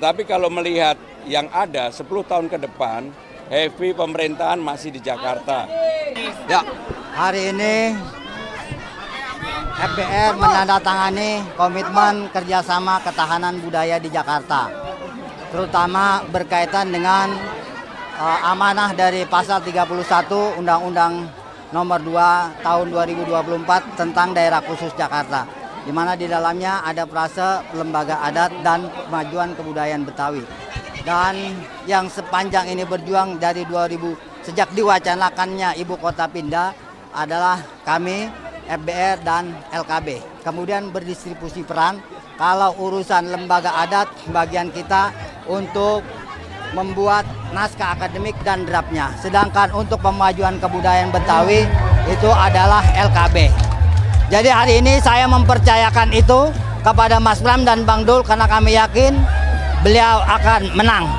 Tapi kalau melihat yang ada 10 tahun ke depan, heavy pemerintahan masih di Jakarta. Ya, hari ini FBR menandatangani komitmen kerjasama ketahanan budaya di Jakarta, terutama berkaitan dengan amanah dari pasal 31 Undang-Undang Nomor 2 Tahun 2024 tentang Daerah Khusus Jakarta, di mana di dalamnya ada frase lembaga adat dan kemajuan kebudayaan Betawi. Dan yang sepanjang ini berjuang dari 2000 sejak diwacanakannya ibu kota pindah adalah kami FBR dan LKB. Kemudian berdistribusi peran, kalau urusan lembaga adat bagian kita untuk membuat naskah akademik dan draftnya. Sedangkan untuk pemajuan kebudayaan Betawi itu adalah LKB. Jadi hari ini saya mempercayakan itu kepada Mas Bram dan Bang Dul karena kami yakin beliau akan menang.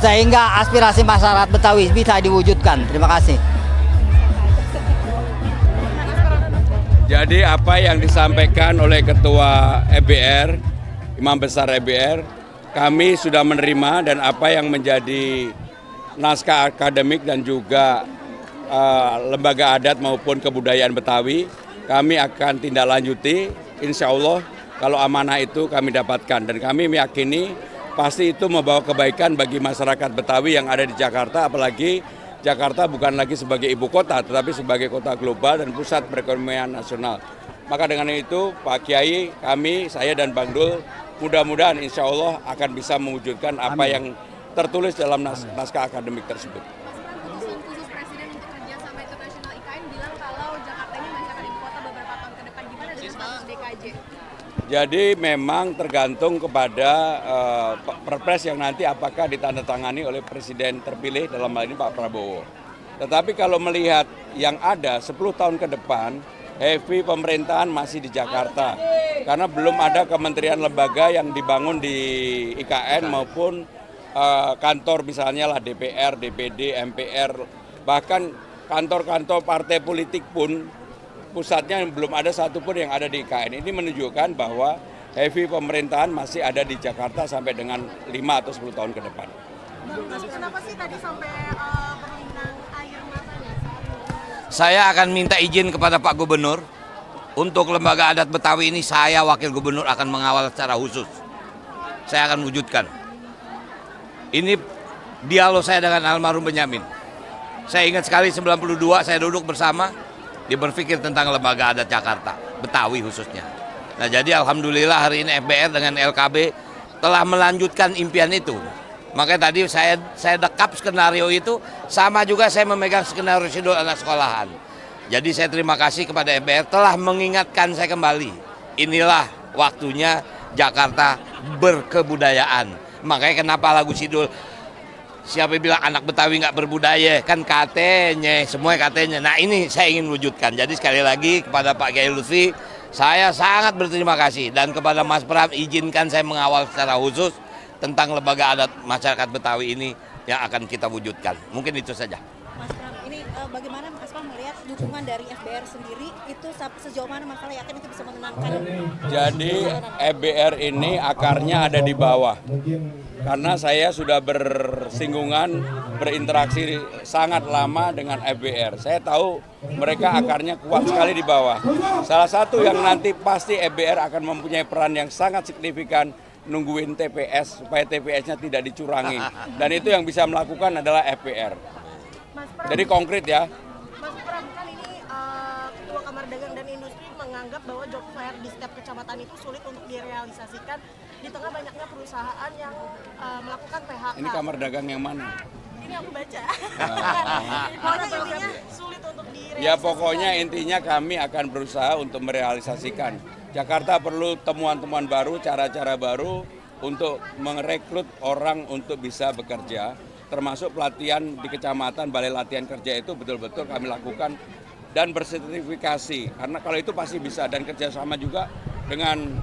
Sehingga aspirasi masyarakat Betawi bisa diwujudkan. Terima kasih. Jadi apa yang disampaikan oleh Ketua EBR, Imam Besar EBR, kami sudah menerima, dan apa yang menjadi naskah akademik dan juga lembaga adat maupun kebudayaan Betawi, kami akan tindak lanjuti. Insya Allah kalau amanah itu kami dapatkan, dan kami meyakini pasti itu membawa kebaikan bagi masyarakat Betawi yang ada di Jakarta, apalagi Jakarta bukan lagi sebagai ibu kota, tetapi sebagai kota global dan pusat perekonomian nasional. Maka dengan itu Pak Kiai, kami, saya dan Bang Dul, mudah-mudahan insya Allah akan bisa mewujudkan apa yang tertulis dalam naskah akademik tersebut. Keputusan khusus Presiden untuk kerjasama internasional IKN bilang kalau Jakarta ini masih akan ibu kota beberapa tahun ke depan. Gimana dengan status DKJ? Jadi memang tergantung kepada perpres yang nanti apakah ditandatangani oleh Presiden terpilih, dalam hal ini Pak Prabowo. Tetapi kalau melihat yang ada 10 tahun ke depan, heavy pemerintahan masih di Jakarta. Karena belum ada kementerian lembaga yang dibangun di IKN maupun kantor misalnya lah DPR, DPD, MPR, bahkan kantor-kantor partai politik pun pusatnya belum ada satupun yang ada di IKN. Ini menunjukkan bahwa heavy pemerintahan masih ada di Jakarta sampai dengan 5 atau 10 tahun ke depan. Mas, kenapa sih tadi sampai berlinang air mata nih? Saya akan minta izin kepada Pak Gubernur untuk lembaga adat Betawi ini, saya wakil gubernur akan mengawal secara khusus. Saya akan wujudkan. Ini dialog saya dengan almarhum Benyamin. Saya ingat sekali 92 saya duduk bersama, dia berpikir tentang lembaga adat Jakarta, Betawi khususnya. Nah jadi alhamdulillah hari ini FBR dengan LKB telah melanjutkan impian itu. Makanya tadi saya dekap skenario itu, sama juga saya memegang skenario sidul anak sekolahan. Jadi saya terima kasih kepada FBR telah mengingatkan saya kembali. Inilah waktunya Jakarta berkebudayaan. Makanya kenapa lagu sidul, siapa bilang anak Betawi nggak berbudaya, kan katanya, semua katanya. Nah ini saya ingin wujudkan. Jadi sekali lagi kepada Pak Kiai Lutfi, saya sangat berterima kasih. Dan kepada Mas Pram, izinkan saya mengawal secara khusus tentang lembaga adat masyarakat Betawi ini yang akan kita wujudkan. Mungkin itu saja. Mas Pram, ini bagaimana Mas Pram melihat dukungan dari FBR sendiri itu sejauh mana Mas Pram yakin itu bisa menenangkan? Jadi FBR ini akarnya ada di bawah. Karena saya sudah bersinggungan, berinteraksi sangat lama dengan FBR. Saya tahu mereka akarnya kuat sekali di bawah. Salah satu yang nanti pasti FBR akan mempunyai peran yang sangat signifikan, nungguin TPS supaya TPS-nya tidak dicurangi. Dan itu yang bisa melakukan adalah FBR. Jadi konkret ya. Mas Pram, kan ini Ketua Kamar Dagang dan Industri menganggap bahwa job fair di setiap kecamatan itu sulit untuk direalisasikan di tengah banyaknya perusahaan yang melakukan PHK. Ini Kamar Dagang yang mana? Ini aku baca. Pokoknya intinya sulit untuk direalisasikan. Ya pokoknya intinya kami akan berusaha untuk merealisasikan. Jakarta perlu temuan-temuan baru, cara-cara baru untuk merekrut orang untuk bisa bekerja. Termasuk pelatihan di kecamatan, balai latihan kerja itu betul-betul kami lakukan dan bersertifikasi. Karena kalau itu pasti bisa, dan kerjasama juga dengan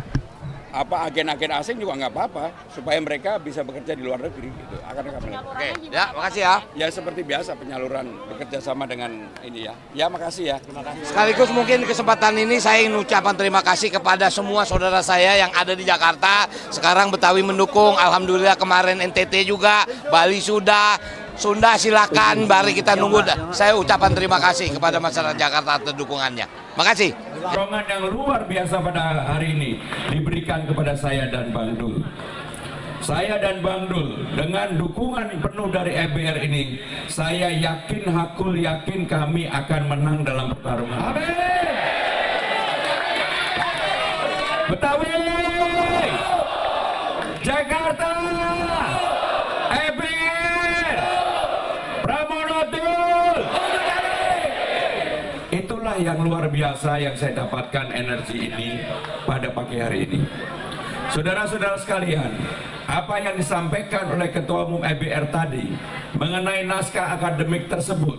agen-agen asing juga nggak apa-apa supaya mereka bisa bekerja di luar negeri gitu. Akan kami lakukan. Oke, ya, makasih ya. Ya seperti biasa penyaluran bekerja sama dengan ini ya. Ya makasih ya. Terima kasih. Sekaligus mungkin kesempatan ini saya ingin ucapan terima kasih kepada semua saudara saya yang ada di Jakarta. Sekarang Betawi mendukung, alhamdulillah kemarin NTT juga, Bali sudah, Sunda silakan, mari kita nunggu. Saya ucapan terima kasih kepada masyarakat Jakarta atas dukungannya. Makasih. Dorongan yang luar biasa pada hari ini diberikan kepada saya dan Bang Dul. Saya dan Bang Dul dengan dukungan penuh dari FBR ini, saya yakin, hakul yakin kami akan menang dalam pertarungan. Amin. Betawi, Jakarta, FBR, Pramono Dul. Itulah yang luar biasa yang saya dapatkan energi ini pada pagi hari ini. Saudara-saudara sekalian, apa yang disampaikan oleh Ketua Umum FBR tadi mengenai naskah akademik tersebut,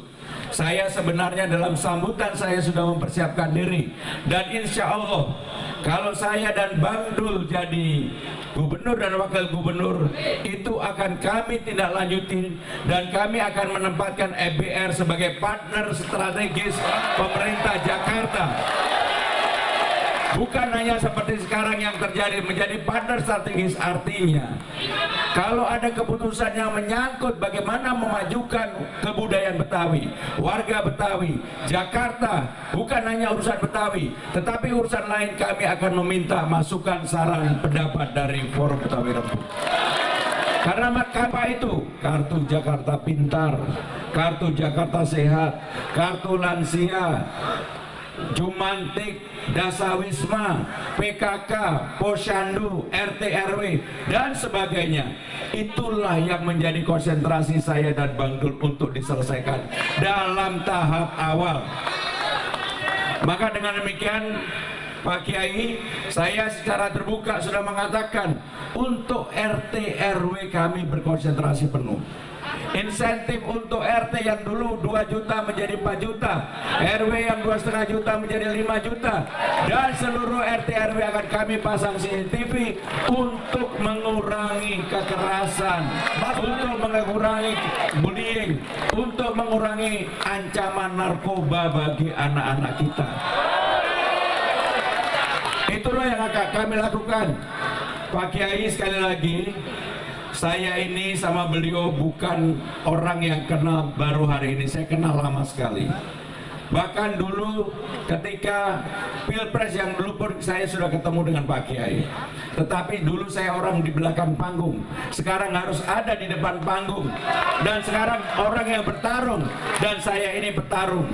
saya sebenarnya dalam sambutan saya sudah mempersiapkan diri. Dan insya Allah kalau saya dan Bang Dul jadi gubernur dan wakil gubernur, itu akan kami tindak lanjutin dan kami akan menempatkan FBR sebagai partner strategis pemerintah Jakarta. Bukan hanya seperti sekarang yang terjadi menjadi partner strategis, artinya kalau ada keputusan yang menyangkut bagaimana memajukan kebudayaan Betawi, warga Betawi, Jakarta, bukan hanya urusan Betawi, tetapi urusan lain, kami akan meminta masukan, saran, pendapat dari Forum Betawi Rembuk. Karena apa itu? Kartu Jakarta Pintar, Kartu Jakarta Sehat, Kartu Lansia, Jumantik, Dasawisma, PKK, Posyandu, RT RW, dan sebagainya. Itulah yang menjadi konsentrasi saya dan Bang Dul untuk diselesaikan dalam tahap awal. Maka dengan demikian, Pak Kiai, saya secara terbuka sudah mengatakan untuk RT RW kami berkonsentrasi penuh. Insentif untuk RT yang dulu 2 juta menjadi 4 juta, RW yang 2,5 juta menjadi 5 juta, dan seluruh RT RW akan kami pasang CCTV untuk mengurangi kekerasan, untuk mengurangi bullying, untuk mengurangi ancaman narkoba bagi anak-anak kita. Itulah yang akan kami lakukan. Pak Kiai, sekali lagi, saya ini sama beliau bukan orang yang kenal baru hari ini, saya kenal lama sekali. Bahkan dulu ketika Pilpres yang dulu pun saya sudah ketemu dengan Pak Kiai. Tetapi dulu saya orang di belakang panggung, sekarang harus ada di depan panggung. Dan sekarang orang yang bertarung, dan saya ini bertarung.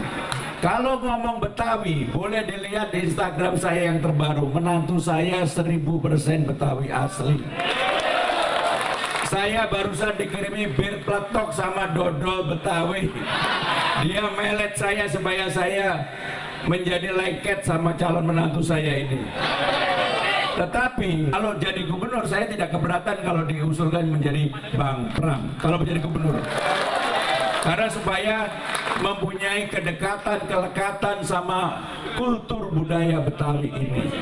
Kalau ngomong Betawi, boleh dilihat di Instagram saya yang terbaru. Menantu saya 1000% Betawi asli. Saya barusan dikirimi bir pletok sama dodol Betawi. Dia melet saya supaya saya menjadi lengket sama calon menantu saya ini. Tetapi kalau jadi gubernur, saya tidak keberatan kalau diusulkan menjadi Bang Pram. Kalau menjadi gubernur, karena supaya mempunyai kedekatan, kelekatan sama kultur budaya Betawi ini.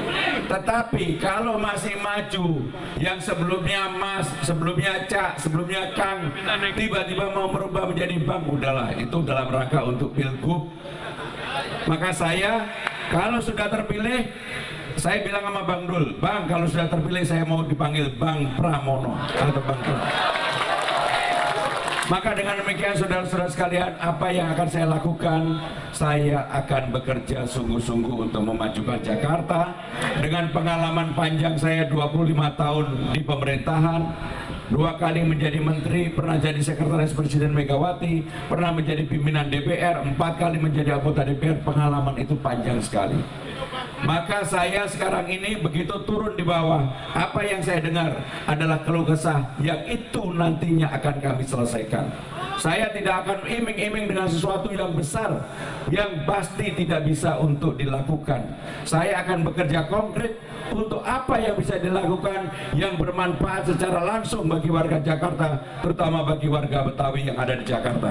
Tetapi kalau masih maju, yang sebelumnya Mas, sebelumnya Cak, sebelumnya Kang, tiba-tiba mau merubah menjadi Bang, udahlah, itu dalam rangka untuk pilgub. Maka saya, kalau sudah terpilih, saya bilang sama Bang Dul, Bang, kalau sudah terpilih saya mau dipanggil Bang Pramono atau Bang Pram. Maka dengan demikian saudara-saudara sekalian, apa yang akan saya lakukan? Saya akan bekerja sungguh-sungguh untuk memajukan Jakarta. Dengan pengalaman panjang saya 25 tahun di pemerintahan, 2 kali menjadi menteri, pernah jadi sekretaris Presiden Megawati, pernah menjadi pimpinan DPR, 4 kali menjadi anggota DPR, pengalaman itu panjang sekali. Maka saya sekarang ini begitu turun di bawah, apa yang saya dengar adalah keluh kesah yang itu nantinya akan kami selesaikan. Saya tidak akan iming-iming dengan sesuatu yang besar yang pasti tidak bisa untuk dilakukan. Saya akan bekerja konkret untuk apa yang bisa dilakukan yang bermanfaat secara langsung bagi warga Jakarta, terutama bagi warga Betawi yang ada di Jakarta.